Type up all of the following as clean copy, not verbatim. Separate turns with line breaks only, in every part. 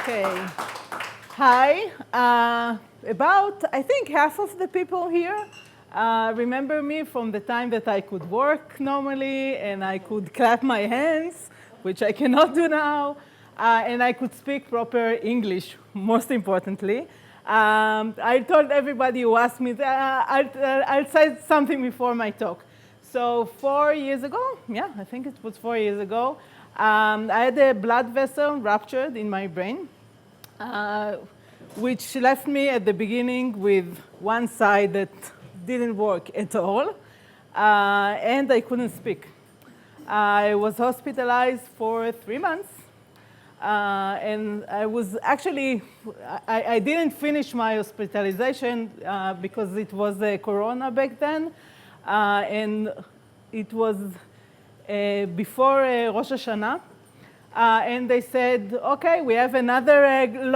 Okay. Hi. About, I think, half of the people here remember me from the time that I could work normally and I could clap my hands, which I cannot do now, and I could speak proper English, most importantly. I told everybody who asked me, I'll say something before my talk. So 4 years ago, yeah, I think it was 4 years ago, I had a blood vessel ruptured in my brain, which left me at the beginning with one side that didn't work at all, and I couldn't speak. I was hospitalized for 3 months, and I was actually, I didn't finish my hospitalization because it was Corona back then, and it was before Rosh Hashanah. And they said, okay, we have another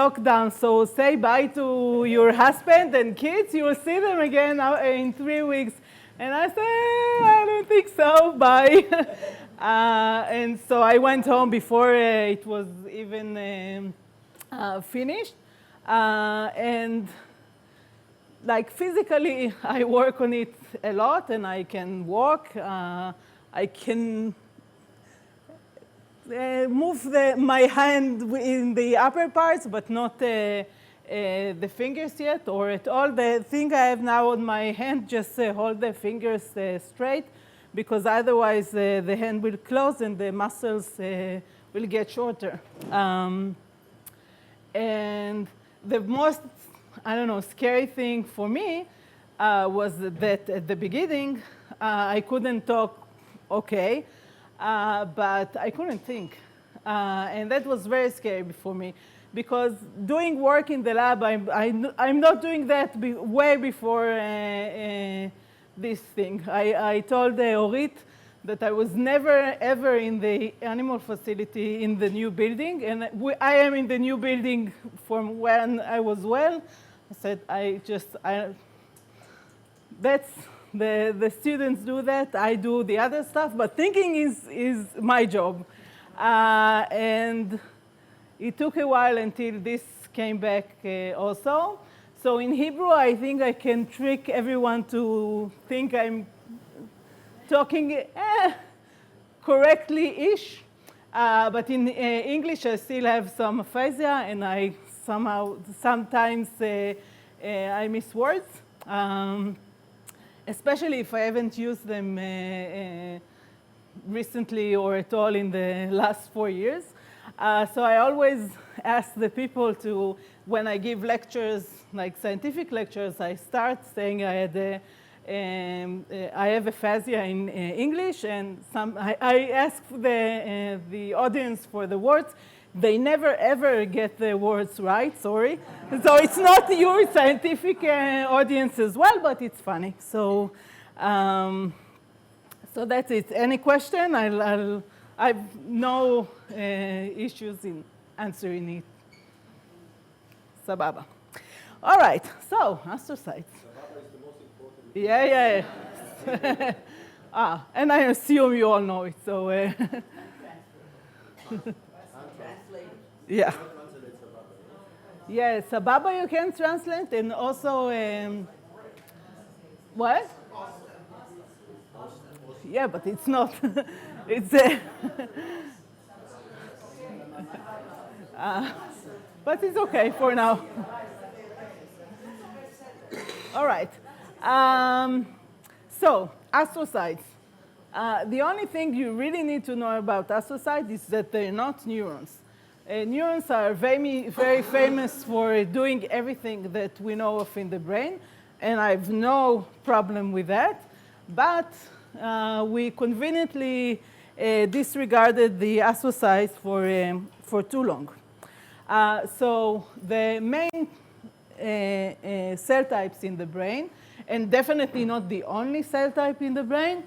lockdown, so say bye to your husband and kids. You will see them again in 3 weeks. And I said, I don't think so, bye. And so I went home before it was even finished. And like physically, I work on it a lot, and I can walk. I can move my hand in the upper parts, but not the fingers yet, or at all. The thing I have now on my hand, just hold the fingers straight, because otherwise the hand will close and the muscles will get shorter. And the most, I don't know, scary thing for me was that at the beginning, I couldn't talk okay. But I couldn't think. And that was very scary for me, because doing work in the lab, I'm not doing that way before this thing. I told Orit that I was never, ever in the animal facility in the new building. And I am in the new building from when I was well. I said, that's... The students do that, I do the other stuff, but thinking is my job. And it took a while until this came back also. So in Hebrew, I think I can trick everyone to think I'm talking correctly-ish. But in English, I still have some aphasia, and I sometimes I miss words. Especially if I haven't used them recently or at all in the last 4 years. So I always ask the people to, when I give lectures, like scientific lectures, I start saying I have aphasia in English, and I ask the audience for the words. They never, ever get the words right, sorry. So it's not your scientific audience as well, but it's funny. So so that's it. Any question? I've no issues in answering it. Sababa. All right, so astrocytes.
Sababa is the most important.
Yeah. And I assume you all know it, so... Yeah. Yes, Sababa you can translate, and also what? Yeah, but it's not. It's but it's okay for now. All right. So astrocytes. The only thing you really need to know about astrocytes is that they're not neurons. Neurons are very, very famous for doing everything that we know of in the brain, and I have no problem with that. But we conveniently disregarded the astrocytes for too long. So the main cell types in the brain, and definitely not the only cell type in the brain,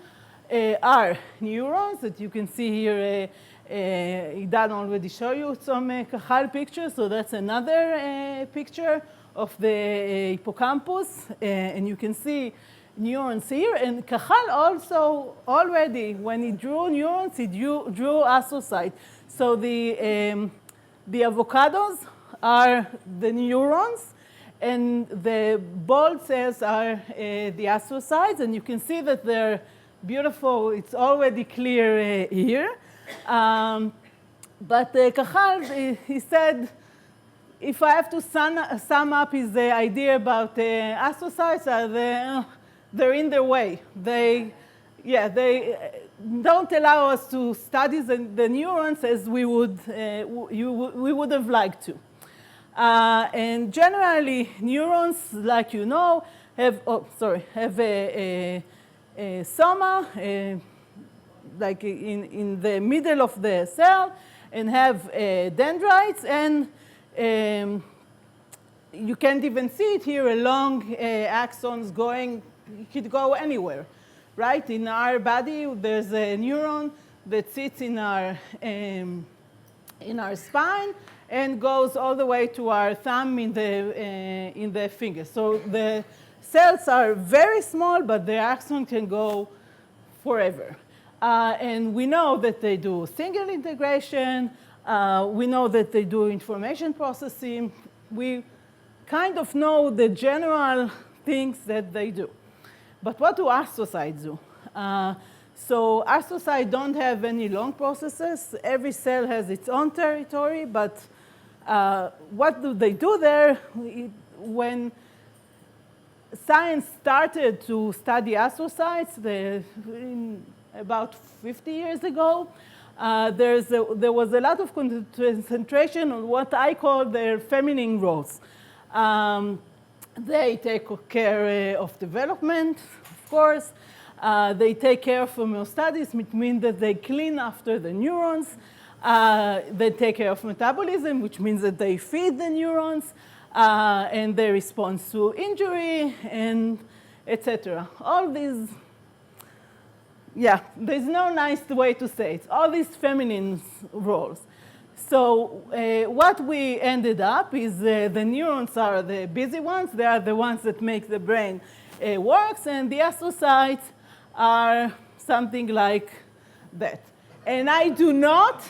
are neurons that you can see here. Idan already showed you some Cajal pictures, so that's another picture of the hippocampus, and you can see neurons here. And Cajal also already, when he drew neurons, he drew astrocytes. So the avocados are the neurons, and the bold cells are the astrocytes, and you can see that they're beautiful. It's already clear here. But Cajal, he said, if I have to sum up his idea about astrocytes, they're in their way. They don't allow us to study the neurons as we would have liked to. And generally, neurons, like you know, have a soma, like in the middle of the cell, and have dendrites, and you can't even see it here, along axons going, it could go anywhere, right? In our body, there's a neuron that sits in our spine and goes all the way to our thumb in the finger. So the cells are very small, but the axon can go forever. And we know that they do single integration. We know that they do information processing. We kind of know the general things that they do. But what do astrocytes do? So astrocytes don't have any long processes. Every cell has its own territory, but what do they do there? When science started to study astrocytes about 50 years ago, there was a lot of concentration on what I call their feminine roles. They take care of development, of course. They take care of homeostasis, which means that they clean after the neurons. They take care of metabolism, which means that they feed the neurons, and they respond to injury, and etc. All these, there's no nice way to say it. All these feminine roles. So what we ended up is the neurons are the busy ones. They are the ones that make the brain works, and the astrocytes are something like that. And I do not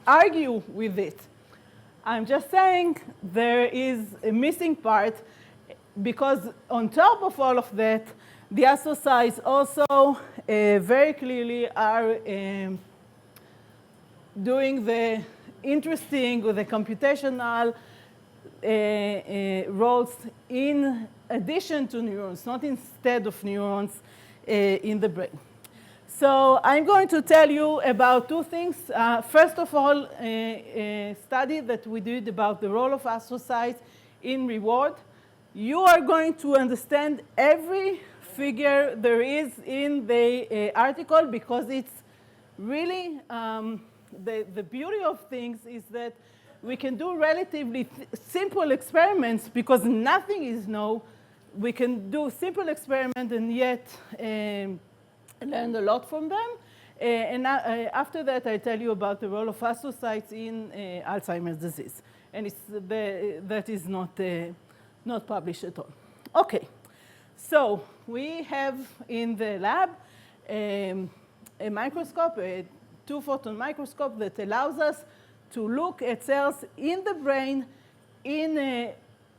argue with it. I'm just saying there is a missing part, because on top of all of that, the astrocytes also very clearly are doing the interesting or the computational roles in addition to neurons, not instead of neurons in the brain. So I'm going to tell you about two things. First of all, a study that we did about the role of astrocytes in reward. You are going to understand every figure there is in the article, because it's really the beauty of things is that we can do relatively simple experiments because nothing is known. We can do simple experiments and yet learn a lot from them. And after that, I tell you about the role of astrocytes in Alzheimer's disease. And that is not published at all. Okay, so we have in the lab a microscope, a 2-photon microscope that allows us to look at cells in the brain in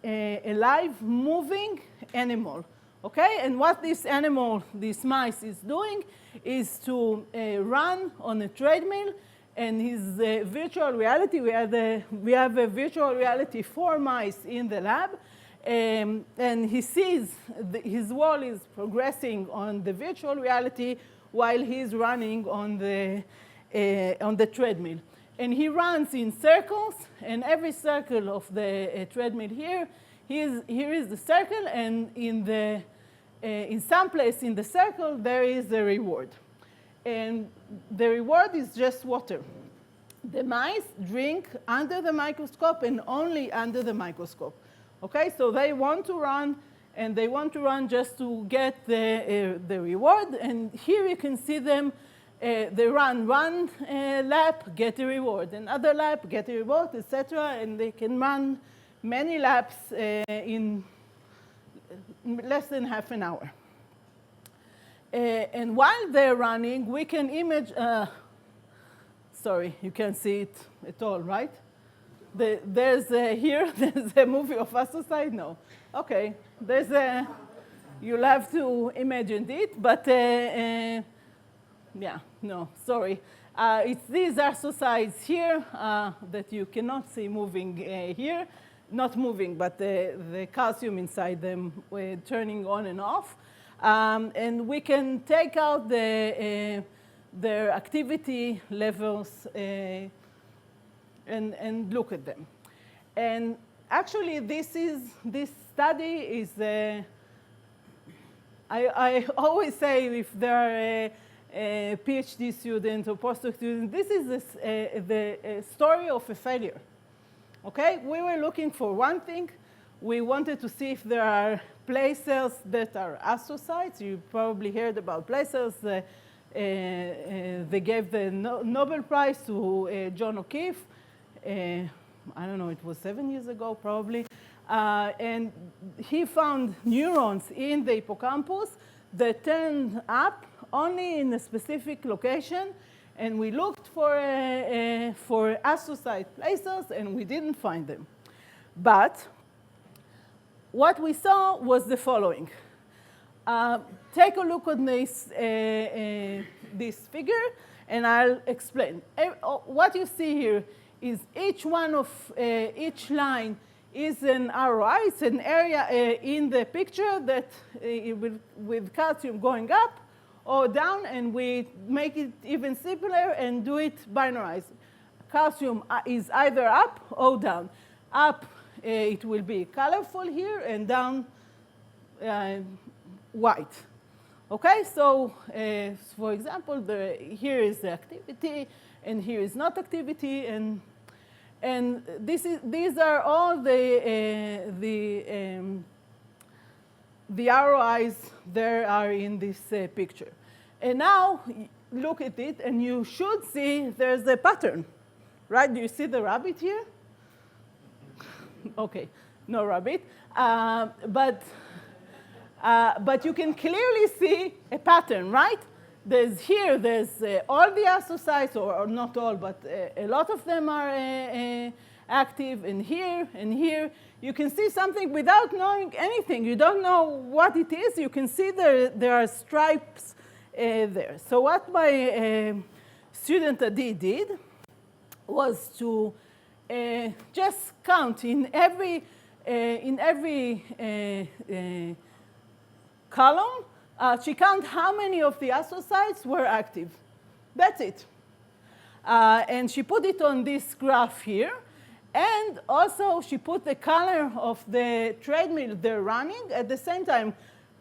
a live moving animal. Okay, and what this animal, this mice, is doing is to run on a treadmill, and his virtual reality, we have a virtual reality for mice in the lab, and he sees his wall is progressing on the virtual reality while he's running on the treadmill. And he runs in circles, and every circle of the treadmill here is the circle, and in some place in the circle, there is a reward. And the reward is just water. The mice drink under the microscope and only under the microscope. Okay, so they want to run, and they want to run just to get the reward. And here you can see them. They run one lap, get a reward, another lap, get a reward, etc. And they can run many laps in less than half an hour. And while they're running, we can image, sorry, you can't see it at all, right? There's here, there's a movie of astrocyte? No. Okay, there's a, you'll have to imagine it, but yeah, no, sorry. It's these astrocytes here that you cannot see moving here. Not moving, but the calcium inside them turning on and off. And we can take out their activity levels and look at them. And actually, this study is, I always say if there are a PhD student or postdoc student, this is the story of a failure. Okay, we were looking for one thing. We wanted to see if there are placers that are astrocytes. You probably heard about placers. They gave the Nobel Prize to John O'Keefe. I don't know, it was 7 years ago probably. And he found neurons in the hippocampus that turned up only in a specific location. And we looked for astrocyte placers, and we didn't find them. But what we saw was the following. Take a look at this figure, and I'll explain. What you see here is each one of each line is an ROI. It's an area in the picture that with calcium going up or down, and we make it even simpler and do it binarized. Calcium is either up or down. Up, it will be colorful here, and down, white. Okay, so for example, here is the activity, and here is not activity, and these are all the ROIs there are in this picture. And now look at it, and you should see there's a pattern, right? Do you see the rabbit here? Okay, no rabbit. But you can clearly see a pattern, right? There's all the astrocytes, or not all, but a lot of them are active, and here. You can see something without knowing anything. You don't know what it is. You can see there are stripes there. So what my student Adi did was to just count in every column. She counted how many of the astrocytes were active. That's it. And she put it on this graph here. And also, she put the color of the treadmill they're running at the same time.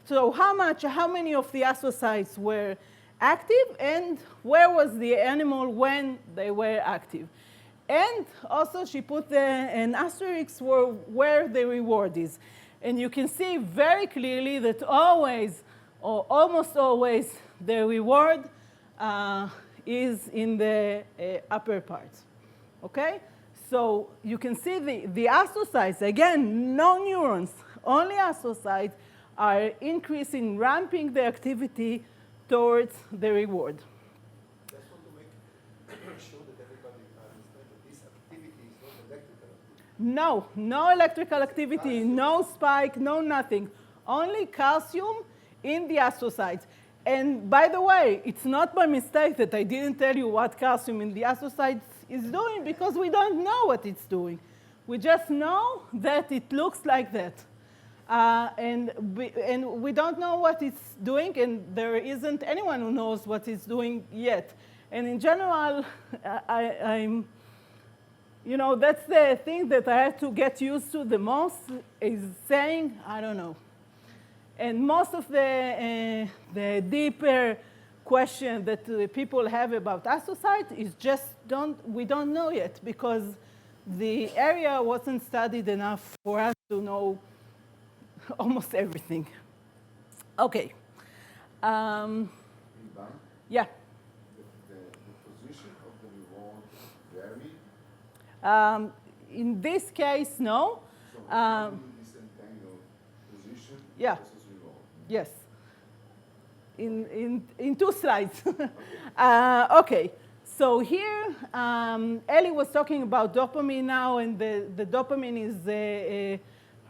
So how many of the astrocytes were active, and where was the animal when they were active? And also, she put an asterisk where the reward is. And you can see very clearly that always, or almost always, the reward is in the upper part. Okay? So you can see the astrocytes, again, no neurons, only astrocytes, are increasing, ramping the activity towards the reward.
Just want to make sure that everybody understands that this activity is not electrical activity.
No electrical activity, no spike, no nothing. Only calcium in the astrocytes. And by the way, it's not by mistake that I didn't tell you what calcium in the astrocytes is doing, because we don't know what it's doing. We just know that it looks like that. And we don't know what it's doing, and there isn't anyone who knows what it's doing yet. And in general, I'm, that's the thing that I have to get used to the most, is saying, I don't know. And most of the deeper question that people have about astrocytes is just we don't know yet, because the area wasn't studied enough for us to know almost everything. Okay.
Inbal,
Yeah.
the position of the reward vary?
In this case, no.
So this entangled position
Yeah.
versus reward.
Yes. In 2 slides. Okay. So here, Ellie was talking about dopamine now, and the dopamine is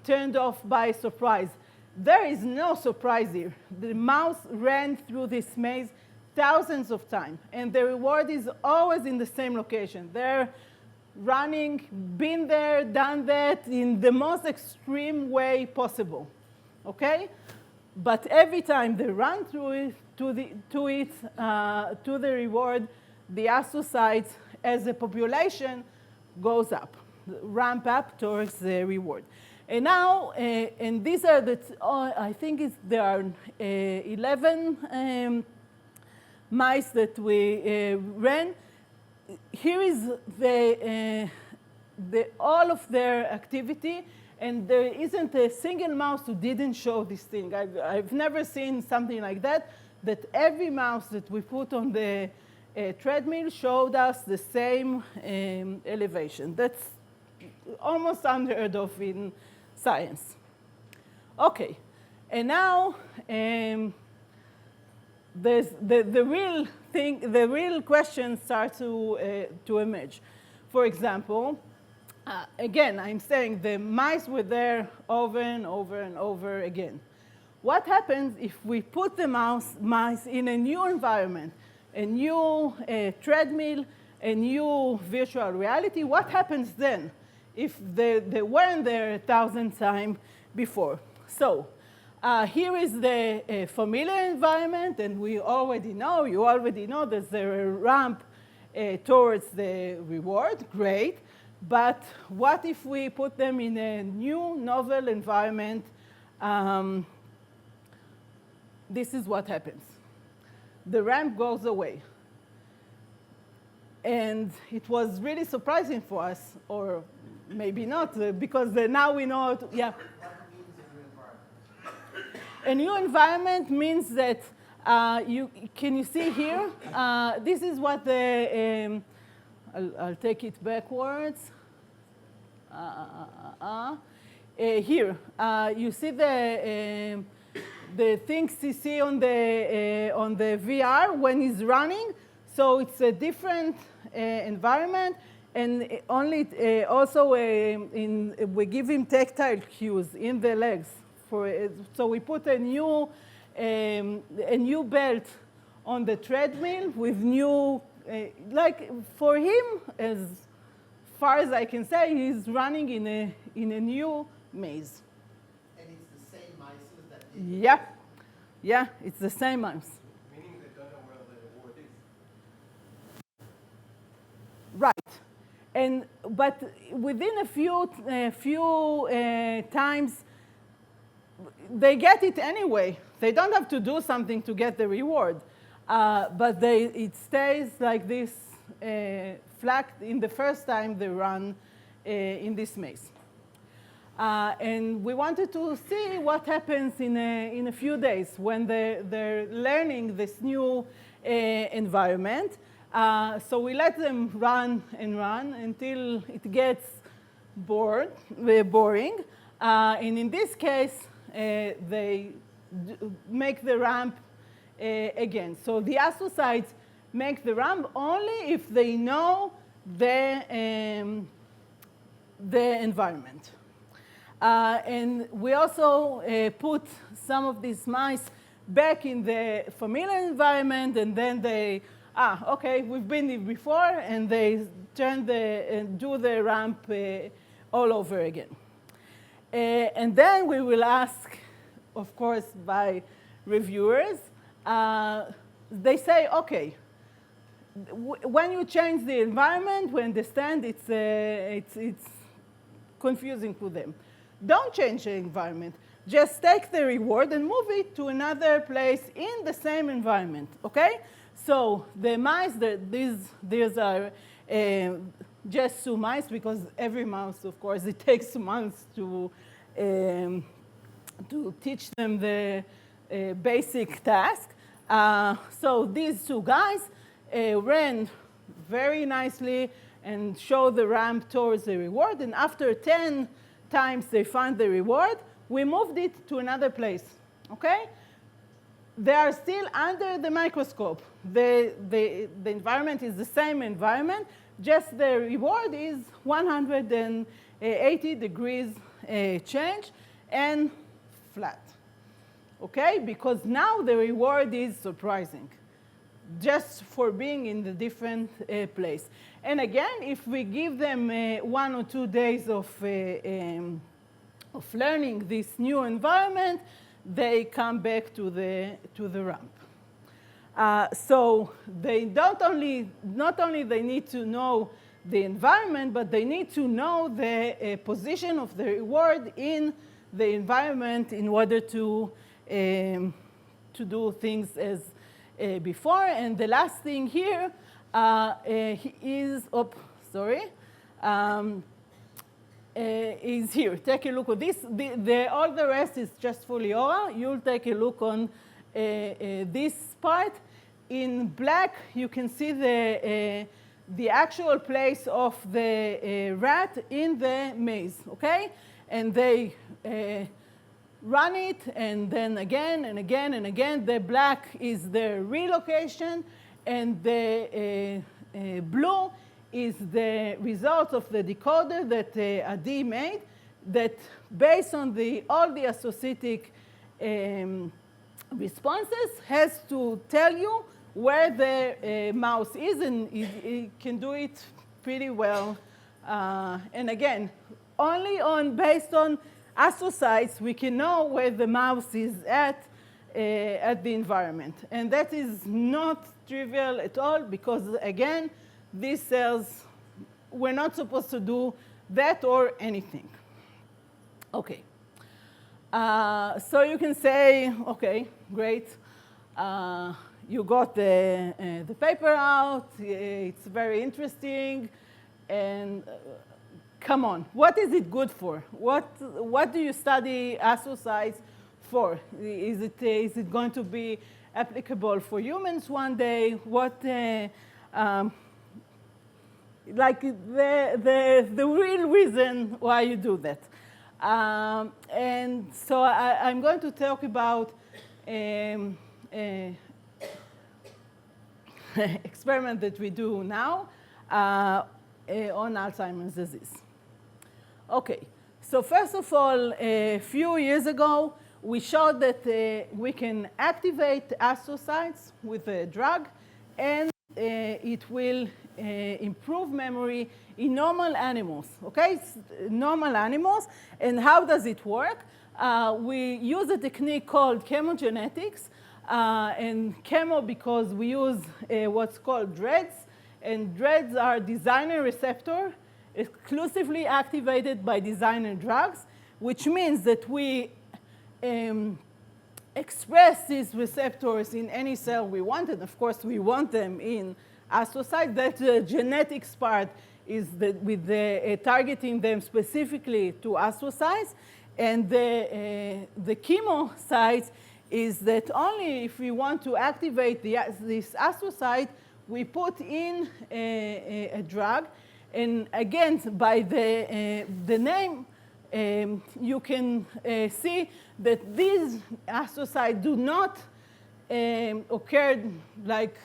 turned off by surprise. There is no surprise here. The mouse ran through this maze thousands of times, and the reward is always in the same location. They're running, been there, done that in the most extreme way possible, okay? But every time they run through it, to the reward, the astrocytes as a population goes up, ramp up towards the reward. And now, and these are I think there are 11 mice that we ran. Here is all of their activity, and there isn't a single mouse who didn't show this thing. I've never seen something like that every mouse that we put on the treadmill showed us the same elevation. That's almost unheard of in science. Okay, and now there's the real thing, the real questions start to emerge. For example, again, I'm saying the mice were there over and over and over again. What happens if we put the mice in a new environment, a new treadmill, a new virtual reality? What happens then if they weren't there 1,000 times before? So here is the familiar environment, and you already know there's a ramp towards the reward. Great. But what if we put them in a new, novel environment? This is what happens. The ramp goes away. And it was really surprising for us, or maybe not, because now we know, yeah.
What means a new environment?
A new environment means that, can you see here? This is what I'll take it backwards. Here, you see the things you see on the VR when it's running. So it's a different environment, and also we give him tactile cues in the legs. So we put a new belt on the treadmill with new, like for him, as far as I can say, he's running in a new maze.
And it's the same mice that
Yeah, yeah, it's the same mouse.
Meaning they don't know where the reward is.
Right, but within a few times, they get it anyway. They don't have to do something to get the reward, but it stays like this flat in the first time they run in this maze. And we wanted to see what happens in a few days when they're learning this new environment. So we let them run and run until it gets boring. And in this case, they make the ramp again. So the astrocytes make the ramp only if they know the environment. And we also put some of these mice back in the familiar environment, and then they, okay, we've been here before, and they do the ramp all over again. And then we will ask, of course, by reviewers, they say, okay, when you change the environment, we understand it's confusing to them. Don't change the environment. Just take the reward and move it to another place in the same environment, okay? So the mice, these are just 2 mice, because every mouse, of course, it takes months to teach them the basic task. So these 2 guys ran very nicely and showed the ramp towards the reward. And after 10 times they found the reward, we moved it to another place, okay? they are still under the microscope. The environment is the same environment, just the reward is 180 degrees change and flat. Okay? Because now the reward is surprising, just for being in the different place. And again, if we give them 1 or 2 days of learning this new environment, they come back to the ramp. So they not only they need to know the environment, but they need to know the position of the reward in the environment in order to do things as before. And the last thing here is, is here. Take a look at this. All the rest is just fully oral. You'll take a look on this part. In black, you can see the actual place of the rat in the maze, okay? And they run it, and then again and again and again. The black is the relocation, and the blue is the result of the decoder that Adi made, that based on all the associative responses has to tell you where the mouse is, and it can do it pretty well. And again, only based on astrocytes we can know where the mouse is at the environment. And that is not trivial at all, because again, these cells, we're not supposed to do that or anything. Okay. So you can say, okay, great. You got the paper out. It's very interesting. And come on, what is it good for? What do you study astrocytes for? Is it going to be applicable for humans one day? Like the real reason why you do that. And so I'm going to talk about experiment that we do now on Alzheimer's disease. Okay, so first of all, a few years ago, we showed that we can activate astrocytes with a drug, and it will improve memory in normal animals, okay? It's normal animals. And how does it work? We use a technique called chemogenetics, and chemo because we use what's called DREADs, and DREADs are designer receptor exclusively activated by designer drugs, which means that we express these receptors in any cell we want, and of course we want them in astrocytes. That the genetics part is with targeting them specifically to astrocytes, and the chemo side is that only if we want to activate this astrocyte, we put in a drug. And again, by the name, you can see that these astrocytes do not occur like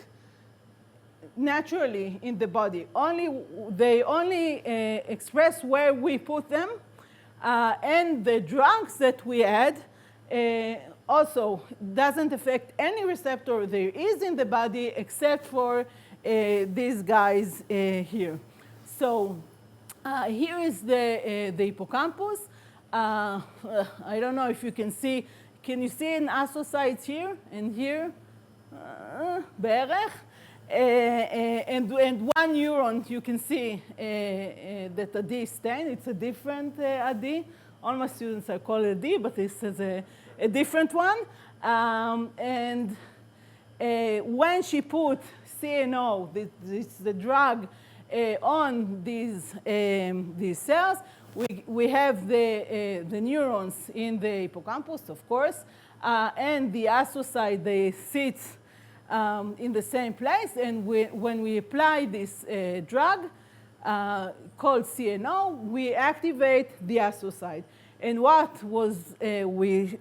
naturally in the body. They only express where we put them, and the drugs that we add also doesn't affect any receptor there is in the body except for these guys here. So here is the hippocampus. I don't know if you can see. Can you see an astrocytes here and here? בערך. And one neuron, you can see that Adi is stained. It's a different Adi. All my students are called Adi, but this is a different one. And when she put CNO, the drug, on these cells, we have the neurons in the hippocampus, of course, and the astrocyte, they sit in the same place. And when we apply this drug called CNO, we activate the astrocyte. And what we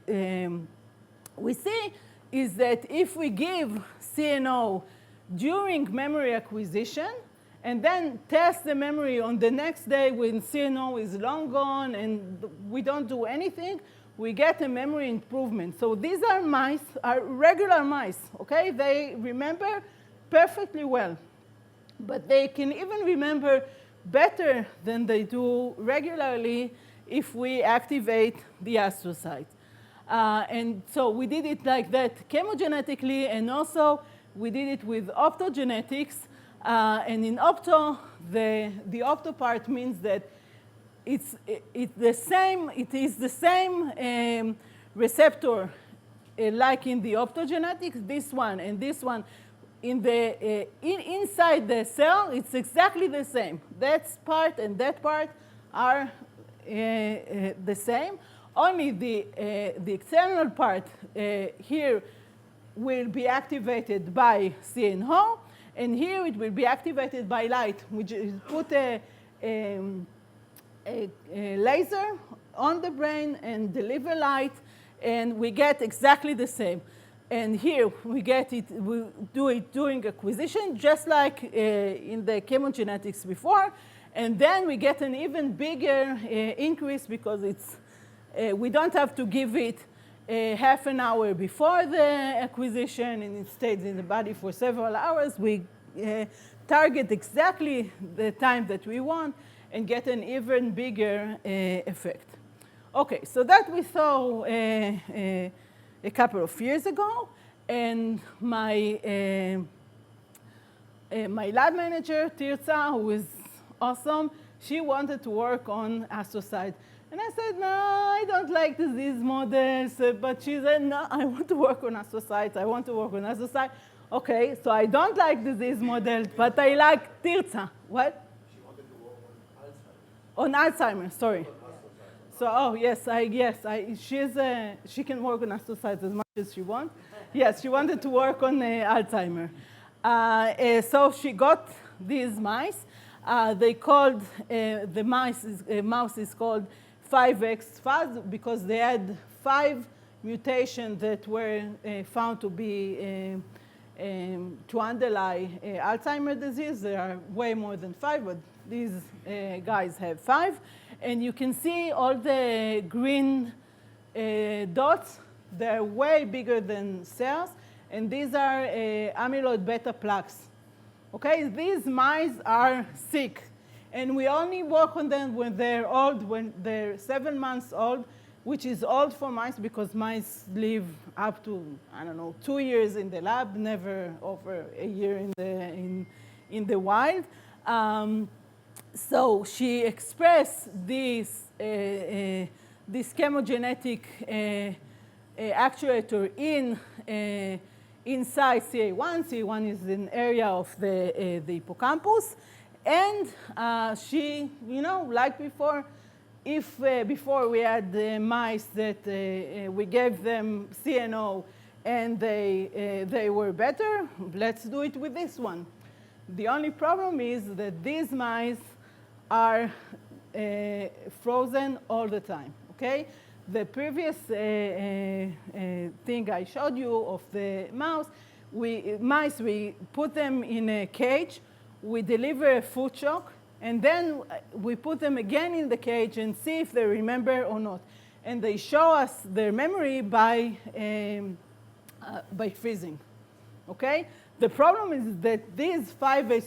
see is that if we give CNO during memory acquisition and then test the memory on the next day when CNO is long gone and we don't do anything, we get a memory improvement. So these are mice, are regular mice, okay? They remember perfectly well, but they can even remember better than they do regularly if we activate the astrocytes. And so we did it like that chemogenetically, and also we did it with optogenetics. And in opto, the opto part means that it is the same receptor like in the optogenetics, this one and this one. Inside the cell, it's exactly the same. That part and that part are the same. Only the external part here will be activated by CNO, and here it will be activated by light, which is put a laser on the brain and deliver light, and we get exactly the same. And here we get it, we do it during acquisition, just like in the chemogenetics before. And then we get an even bigger increase because it's, we don't have to give it half an hour before the acquisition and it stays in the body for several hours. We target exactly the time that we want and get an even bigger effect. Okay, so that we saw a couple of years ago, and my lab manager, Tirza, who is awesome, she wanted to work on astrocytes. And I said, no, I don't like disease models. But she said, no, I want to work on astrocytes. I want to work on astrocytes. Okay, so I don't like disease models, but I like Tirza. What?
She wanted to work on Alzheimer's.
On Alzheimer's, sorry. So, oh, yes, she can work on astrocytes as much as she wants. Yes, she wanted to work on Alzheimer's. So she got these mice. They called, the mouse is called 5X fuzz because they had 5 mutations that were found to be, to underlie Alzheimer's disease. There are way more than 5, but these guys have 5. And you can see all the green dots. They're way bigger than cells. And these are amyloid beta plaques. Okay, these mice are sick. And we only work on them when they're old, when they're 7 months old, which is old for mice because mice live up to, I don't know, 2 years in the lab, never over a year in the wild. So she expressed this chemogenetic actuator inside CA1. CA1 is an area of the hippocampus. And she, like before, if before we had mice that we gave them CNO and they were better, let's do it with this one. The only problem is that these mice are frozen all the time, okay? The previous thing I showed you of the mouse, we put them in a cage, we deliver a food shock, and then we put them again in the cage and see if they remember or not. And they show us their memory by freezing, okay? The problem is that these 5X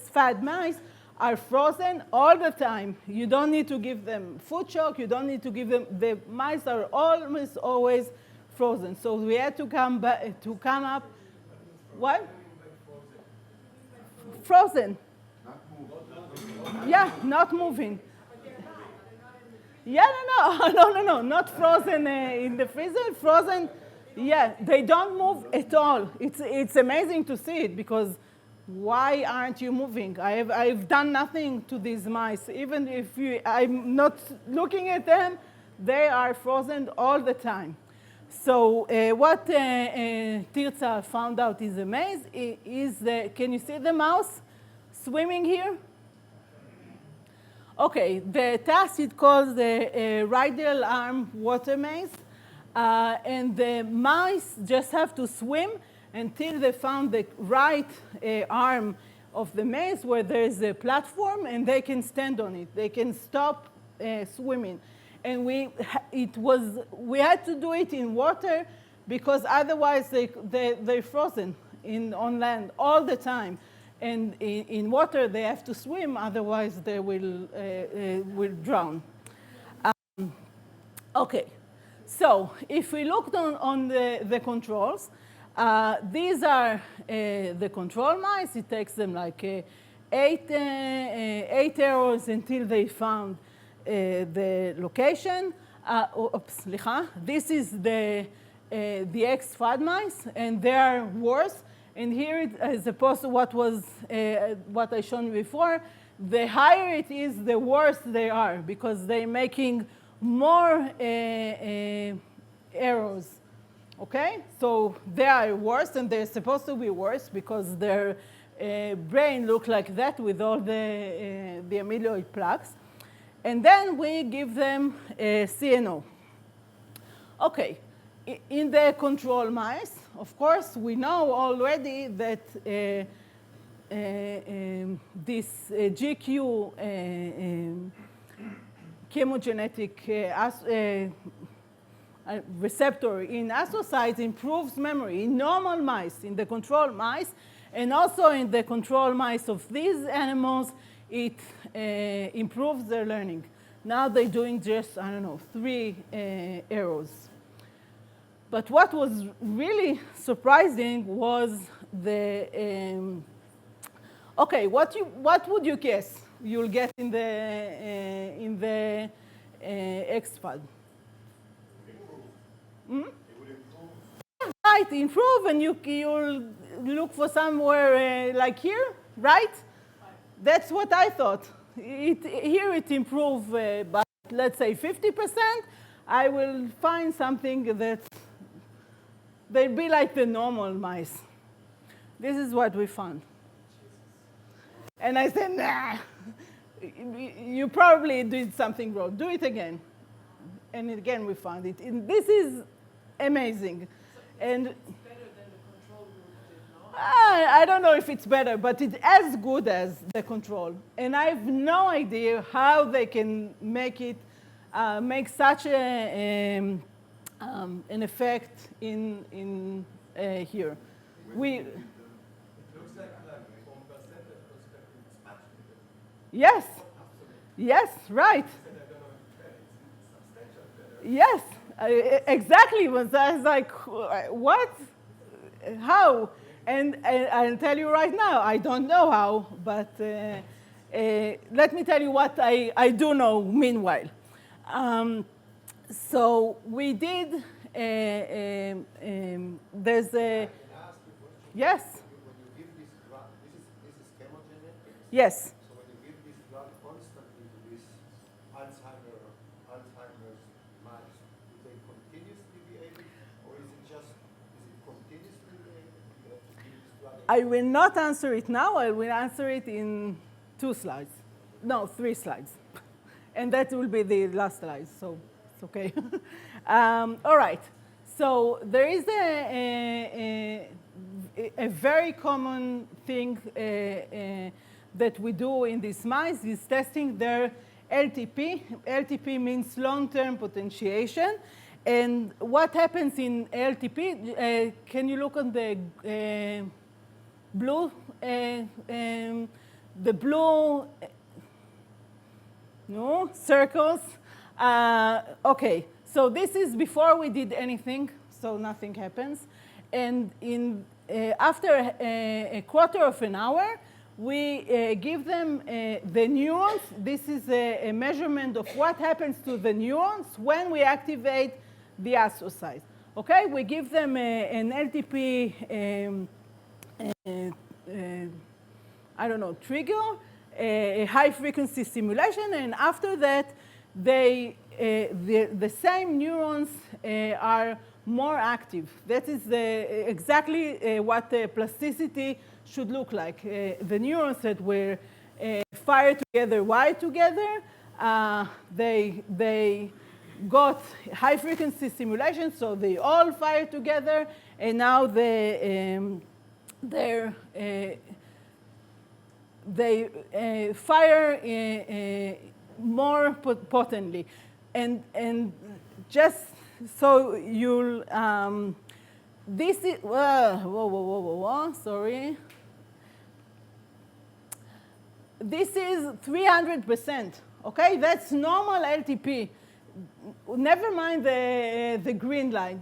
fat mice are frozen all the time. You don't need to give them food shock. You don't need to give them, the mice are almost always frozen. So we had to come up, what? Frozen.
Not moving.
Yeah, not moving. Yeah, no, not frozen in the freezer, frozen. Yeah, they don't move at all. It's amazing to see it because why aren't you moving? I've done nothing to these mice. Even if I'm not looking at them, they are frozen all the time. So what Tirza found out is amazing is can you see the mouse swimming here? Okay, the task is called the radial arm water maze. And the mice just have to swim until they found the right arm of the maze where there's a platform and they can stand on it. They can stop swimming. And we had to do it in water because otherwise they're frozen on land all the time. And in water they have to swim, otherwise they will drown. Okay, so if we looked on the controls, these are the control mice. It takes them like 8 hours until they found the location. This is the ex-FAD mice, and they are worse. And here, as opposed to what I shown before, the higher it is, the worse they are, because they're making more errors. Okay, so they are worse, and they're supposed to be worse because their brain looks like that with all the amyloid plaques. And then we give them CNO. Okay, in the control mice, of course, we know already that this GQ chemogenetic receptor in astrocytes improves memory in normal mice, in the control mice, and also in the control mice of these animals, it improves their learning. Now they're doing just, 3 errors. But what was really surprising was the, okay, what would you guess you'll get in the XFAD? Hmm? Right, improve, and you'll look for somewhere like here, right? That's what I thought. Here it improved by, let's say, 50%. I will find something that they'd be like the normal mice. This is what we found. And I said, nah, you probably did something wrong. Do it again. And again, we found it. And this is amazing. And
it's better than the control group did, no?
I don't know if it's better, but it's as good as the control. And I have no idea how they can make it, make such an effect in here.
It looks like 1% perspective is much bigger.
Yes, yes, right. Yes, exactly. I was like, what? How? And I'll tell you right now, I don't know how, but let me tell you what I do know meanwhile. So we did, there's a, yes?
When you give this drug, this is chemogenetic?
Yes.
So when you give this drug constantly to this Alzheimer's mice, do they continuously be able, or is it continuously be able? You have to give this drug?
I will not answer it now. I will answer it in 2 slides. No, 3 slides. And that will be the last slide, so it's okay. All right. So there is a very common thing that we do in these mice is testing their LTP. LTP means long-term potentiation. And what happens in LTP, can you look on the blue? The blue, no, circles. Okay, so this is before we did anything, so nothing happens. And after a quarter of an hour, we give them the neurons. This is a measurement of what happens to the neurons when we activate the astrocytes. Okay, we give them an LTP, trigger, a high-frequency stimulation, and after that, the same neurons are more active. That is exactly what the plasticity should look like. The neurons that were fired together, wired together, they got high frequency simulation, so they all fire together, and now they fire more potently. And just so you'll, this is, whoa, sorry. This is 300%, okay? That's normal LTP. Never mind the green line.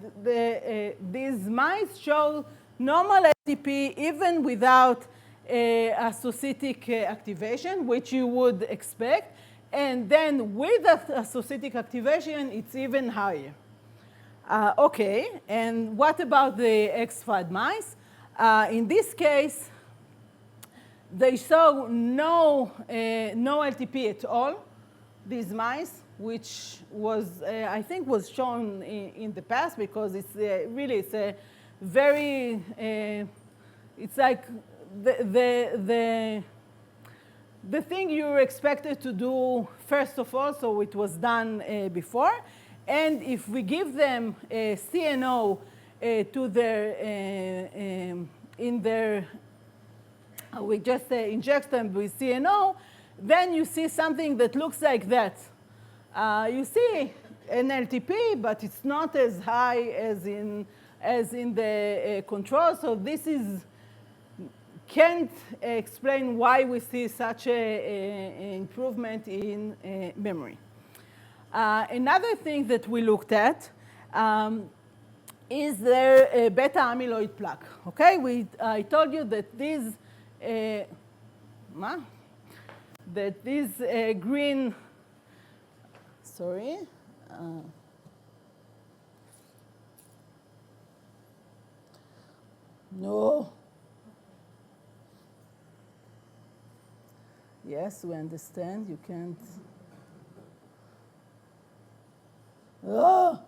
These mice show normal LTP even without astrocytic activation, which you would expect. And then with astrocytic activation, it's even higher. Okay, and what about the XFAD mice? In this case, they saw no LTP at all, these mice, which was, I think, was shown in the past because it's really, it's a very, it's like the thing you were expected to do first of all, so it was done before. And if we give them CNO to their, in their, we just inject them with CNO, then you see something that looks like that. You see an LTP, but it's not as high as in the control. So this can't explain why we see such an improvement in memory. Another thing that we looked at is their beta amyloid plaque. Okay, I told you that these green, sorry, no. Yes, we understand. You can't. Oh.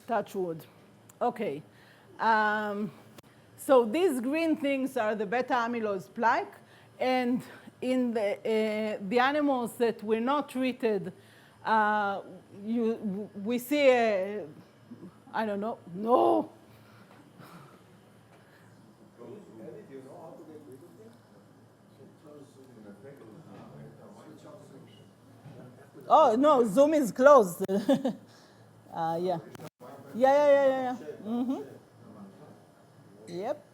Touch wood. Okay. So these green things are the beta amyloid plaque, and in the animals that were not treated, we see a, I don't know, no.
Do you know how to get rid of them?
Oh, no, Zoom is closed. Yeah. Yeah. Mm-hmm. Yep.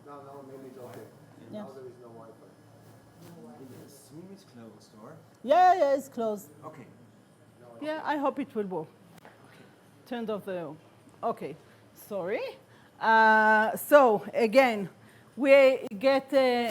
Now maybe it's okay.
Yeah.
Now there is no Wi-Fi.
Zoom is closed, or?
Yeah, it's closed.
Okay.
Yeah, I hope it will work. Turned off the, okay, sorry. So again, we get the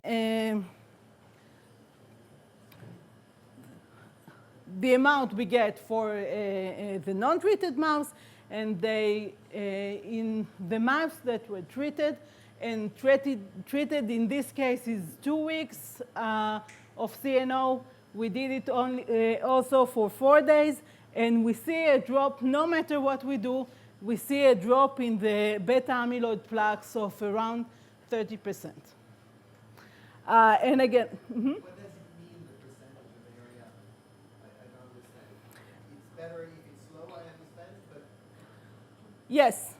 amount we get for the non-treated mouse, and they, in the mouse that were treated, and treated in this case is 2 weeks of CNO. We did it only, also for 4 days, and we see a drop, no matter what we do, we see a drop in the beta amyloid plaques of around 30%. And again, mm-hmm.
What does it mean, the percentage of area? I don't understand. It's better if it's slow, I understand, but...
Yes.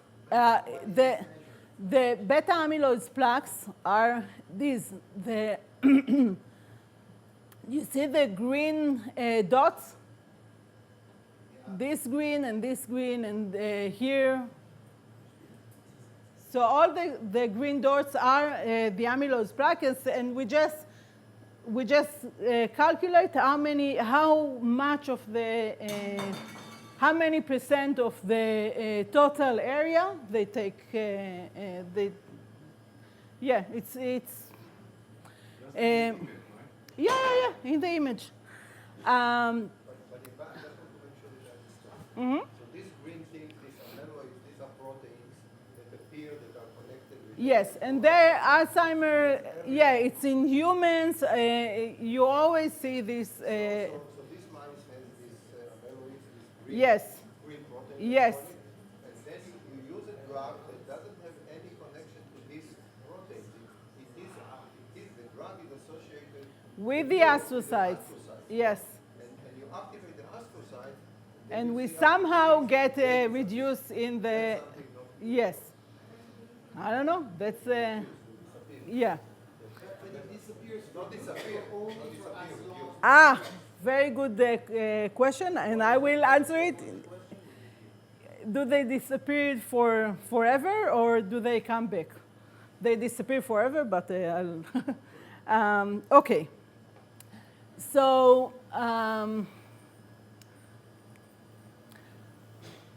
The beta amyloid plaques are these. You see the green dots? Yeah. This green and here. So all the green dots are the amyloid plaques, and we just calculate how much of the how many percent of the total area they take. Yeah, it's yeah, in the image.
But in fact, I just want to make sure that I understand.
Mm-hmm.
So these green things, these amyloids, these are proteins that appear that are connected with...
Yes, and there Alzheimer, yeah, it's in humans. You always see this.
So this mice has these amyloids, these green,
Yes.
green proteins.
Yes.
on it, and then you use a drug that doesn't have any connection to these proteins. The drug is associated
with the astrocytes. Yes.
And you activate the astrocyte,
And we somehow get reduced in the,
something not
yes. I don't know, that's, yeah.
But it disappears
not disappear,
only
not
for as
disappear,
long.
Ah, very good question, and I will answer it. Do they disappear for forever, or do they come back? They disappear forever, but I'll okay. So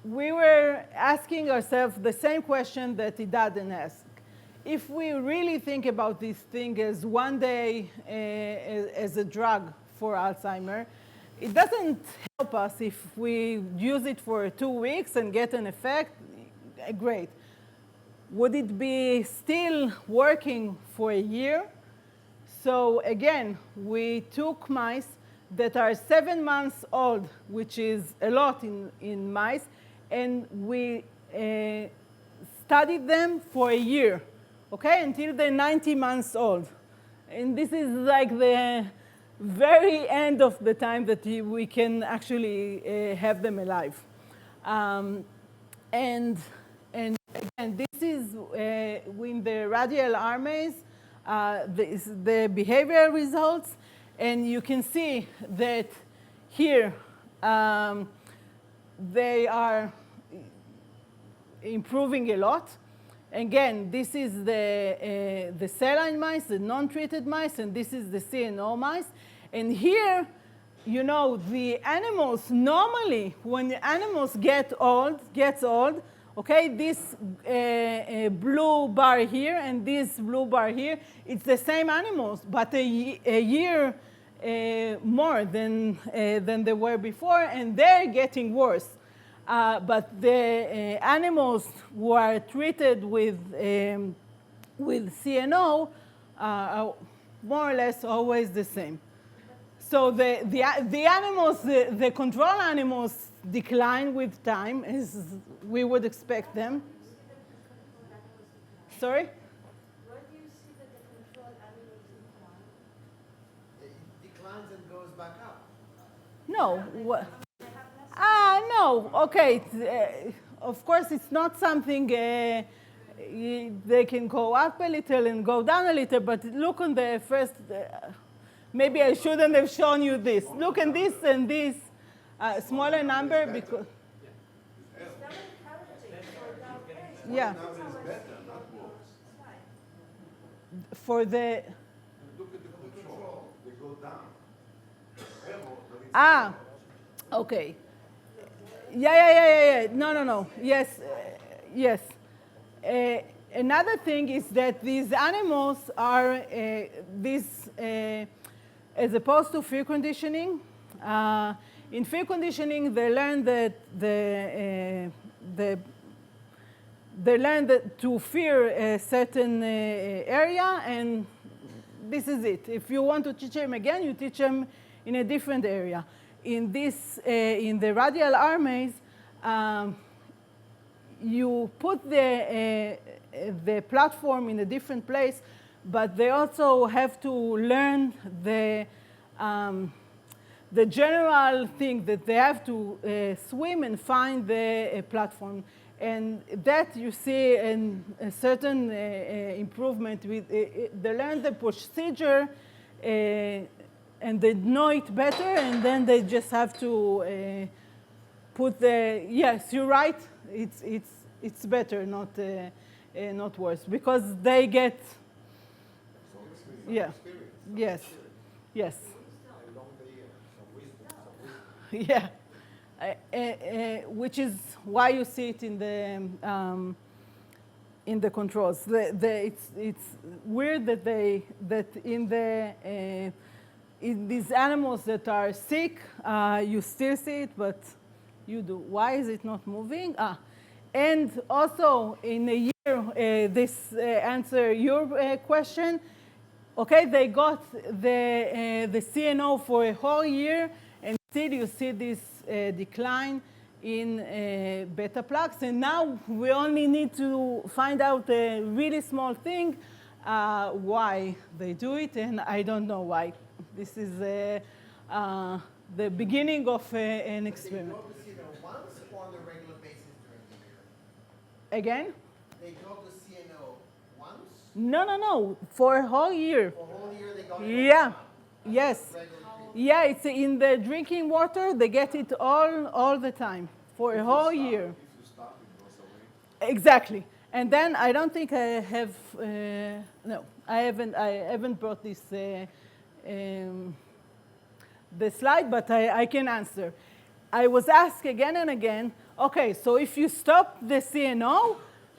we were asking ourselves the same question that he didn't ask. If we really think about this thing as one day as a drug for Alzheimer, it doesn't help us if we use it for 2 weeks and get an effect. Great. Would it be still working for a year? So again, we took mice that are 7 months old, which is a lot in mice, and we studied them for a year, okay, until they're 90 months old. And this is like the very end of the time that we can actually have them alive. And again, this is in the radial arm maze, the behavioral results. And you can see that here they are improving a lot. Again, this is the saline mice, the non-treated mice, and this is the CNO mice. And here, you know, the animals, normally, when the animals gets old, okay, this blue bar here and this blue bar here, it's the same animals, but a year more than they were before, and they're getting worse. But the animals who are treated with CNO are more or less always the same. So the animals, the control animals decline with time, as we would expect them. Sorry?
Where do you see that the control animals decline?
It declines and goes back up.
No. No. Okay. Of course, it's not something they can go up a little and go down a little, but look on the first. Maybe I shouldn't have shown you this. Look at this and this smaller number because. Yeah. For the.
Look at the control, they go down.
Okay. Yeah. No. Yes, yes. Another thing is that these animals are as opposed to fear conditioning. In fear conditioning, they learn that they learn that to fear a certain area, and this is it. If you want to teach them again, you teach them in a different area. In this, in the radial arm maze, you put the platform in a different place, but they also have to learn the general thing that they have to swim and find the platform. And that you see in a certain improvement with, they learn the procedure and they know it better, and then they just have to put the, yes, you're right, it's better, not worse, because they get, yeah, yes, yeah, which is why you see it in the controls. It's weird that in these animals that are sick, you still see it, but you do. Why is it not moving? And also in a year, this answer your question. Okay, they got the CNO for a whole year, and still you see this decline in beta plaques. And now we only need to find out a really small thing. why they do it, and I don't know why. This is the beginning of an
But they
experiment.
go to CNO once or on a regular basis during the year?
Again?
They go to CNO once,
No. For a whole year.
for a whole year they go to
Yeah. Yes.
regular treatment.
Yeah, it's in the drinking water. They get it all the time for a whole year.
If you stop, it goes away.
Exactly. And then I don't think I have. No, I haven't brought this the slide, but I can answer. I was asked again and again. Okay, so if you stop the CNO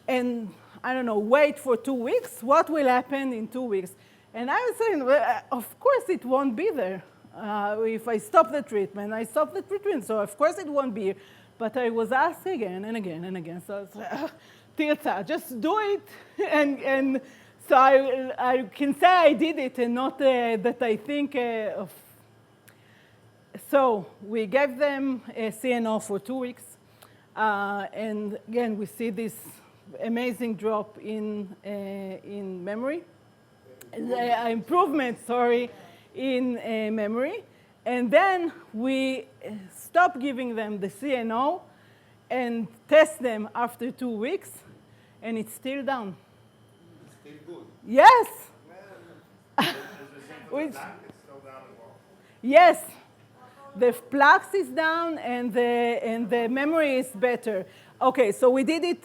and I don't know, wait for 2 weeks, what will happen in 2 weeks? And I was saying, well, of course it won't be there. If I stop the treatment, I stop the treatment, so of course it won't be here. But I was asked again and again and again. So I was like, Tirza, just do it. And so I can say I did it and not that I think of. So we gave them a CNO for 2 weeks. And again, we see this amazing drop in memory. Improvement, sorry, in memory. And then we stop giving them the CNO and test them after 2 weeks, and it's still down.
It's still good.
Yes. Which, yes, the plaques is down and the memory is better. Okay, so we did it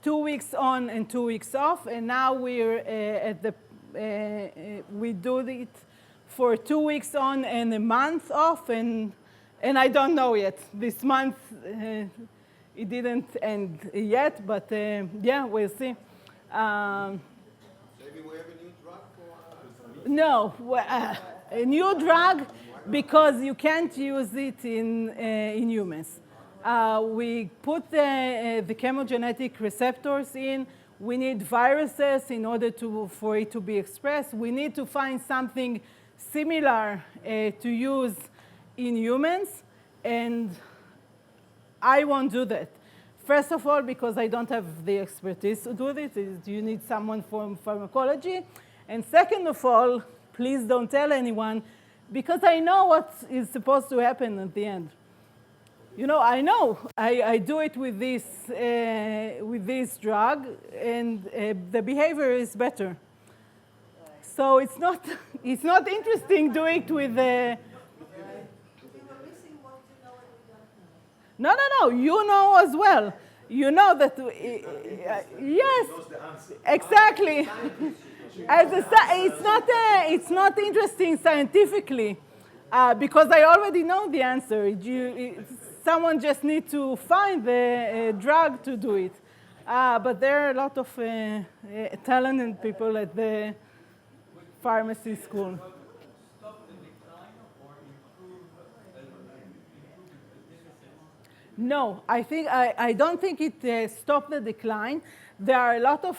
2 weeks on and 2 weeks off, and now we're at the we do it for 2 weeks on and a month off, and I don't know yet. This month it didn't end yet, but yeah, we'll see.
Maybe we have a new drug for
No, a new drug because you can't use it in humans. We put the chemogenetic receptors in. We need viruses in order for it to be expressed. We need to find something similar to use in humans, and I won't do that. First of all, because I don't have the expertise to do it. You need someone from pharmacology. And second of all, please don't tell anyone, because I know what is supposed to happen at the end. You know, I know. I do it with this drug, and the behavior is better. So it's not interesting doing it with.
If you were missing what you know and we don't know.
No. You know as well. You know that. Yes. Exactly. It's not interesting scientifically, because I already know the answer. Someone just needs to find the drug to do it. But there are a lot of talented people at the pharmacy school.
Stop the decline or improve the deficit?
No, I don't think it stopped the decline. There are a lot of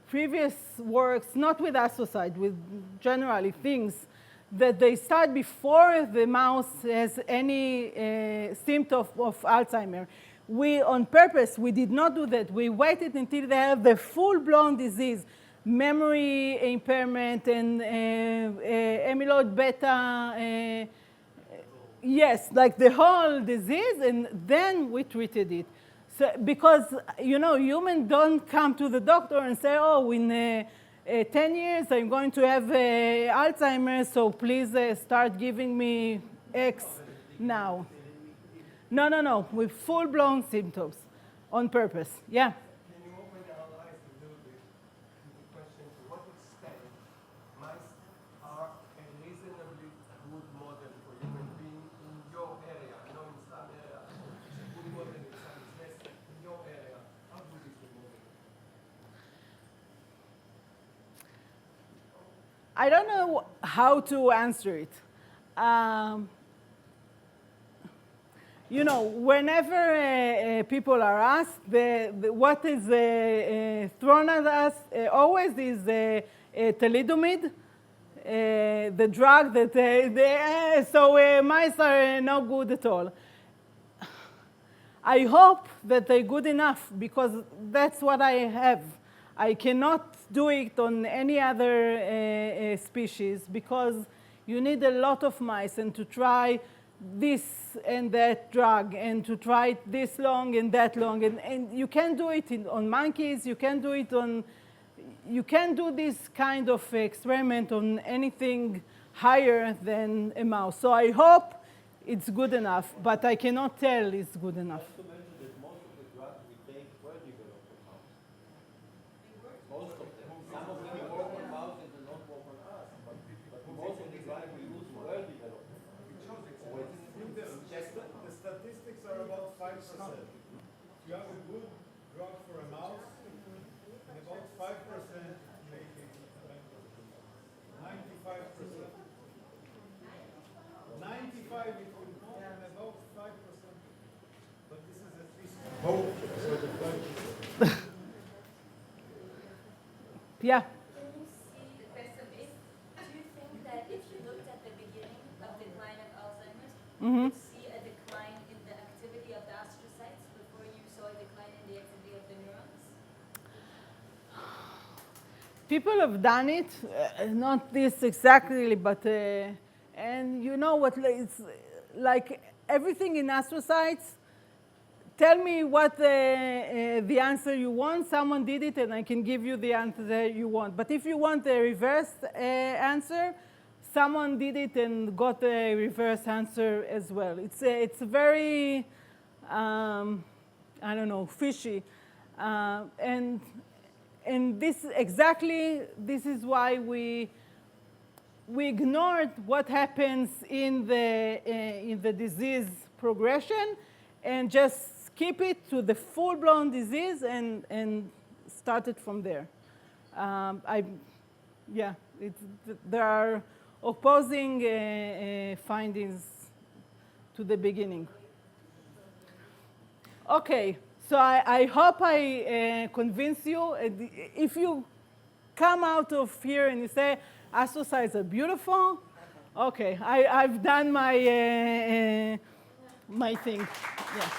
previous works, not with astrocytes, with generally things that they start before the mouse has any symptom of Alzheimer's. We, on purpose, we did not do that. We waited until they have the full-blown disease, memory impairment and amyloid beta, yes, like the whole disease, and then we treated it. So, because, you know, humans don't come to the doctor and say, oh, in 10 years, I'm going to have Alzheimer's, so please start giving me X now. No, with full-blown symptoms on purpose. Yeah?
Can you open our eyes a little bit to the question to what extent mice are a reasonably good model for human being in your area? I know in some areas it's a good model, in some it's less. In your area, how good is the model?
I don't know how to answer it. You know, whenever people are asked, what is thrown at us always is thalidomide, the drug that so mice are no good at all. I hope that they're good enough because that's what I have. I cannot do it on any other species because you need a lot of mice and to try this and that drug and to try it this long and that long. And you can't do it on monkeys. You can't do it on, you can't do this kind of experiment on anything higher than a mouse. So I hope it's good enough, but I cannot tell it's good enough.
Just to mention that most of the drugs we take were developed on mouse. Most of them. Some of them work on mouse and do not work on us, but most of the drugs we use were developed on mouse.
The statistics are about 5%. You have a good drug for a mouse, and about 5% maybe 95%. 95 it will go, and about 5%. But this is at least hope for the 5%.
Yeah.
Can you see the pessimist? Do you think that if you looked at the beginning of decline of Alzheimer's, you would see a decline in the activity of the astrocytes before you saw a decline in the activity of the neurons?
People have done it, not this exactly, but, and you know what, it's like everything in astrocytes, tell me what the answer you want, someone did it and I can give you the answer you want. But if you want a reverse answer, someone did it and got a reverse answer as well. It's very, I don't know, fishy. And this exactly, this is why we ignored what happens in the disease progression and just skip it to the full-blown disease and started from there. There are opposing findings to the beginning. Okay, so I hope I convince you. If you come out of here and you say, astrocytes are beautiful, okay, I've done my, my thing. Yeah.